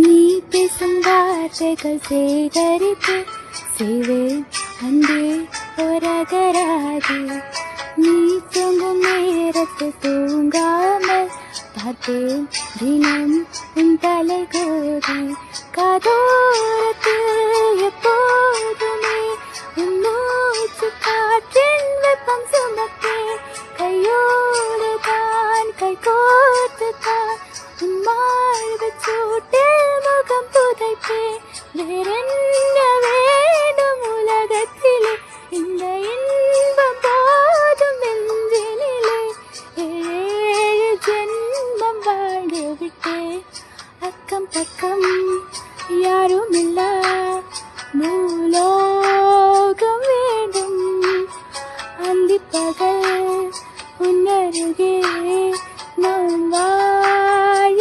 நீ பேசும் வார்த்தைகள் சேகரித்து செய்வேன் அன்பே ஒரகராதி. நீ தூங்கும் நேரத்தில் தூங்காமல் பார்த்தேன் தினம் உன் தலைகோதி. காதோரத்தில் எப்போதுமே உன் மூச்சு காற்றின் வெப்பம் சுமப்பேன். கையோடு தான் கை கோர்த்து தான் உன் மார்பு சூட்டில் முகம் புதைப்பேன். வேறென்ன வேண்டும் உலகத்திலே, இந்த இன்பம் போதும் நெஞ்சினிலே. ஏழு ஜென்மம் வாழ்ந்து விட்டேன், அக்கம் பக்கம் யாரும் இல்லா